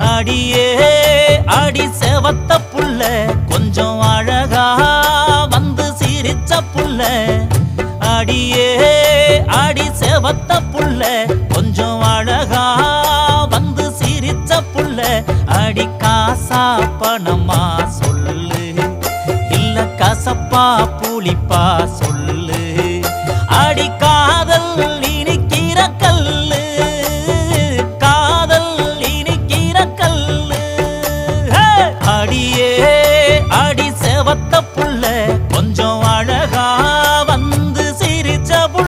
அடியே அடி செவத்த புள்ள கொஞ்சம் அழகா வந்து சிரிச்ச புள்ள அடியே அடி செவத்த புள்ள கொஞ்சம் அழகா வந்து சிரிச்ச புள்ள அடி காசா பணமா சொல்லு இல்ல கசப்பா புளிப்பா சொல்லு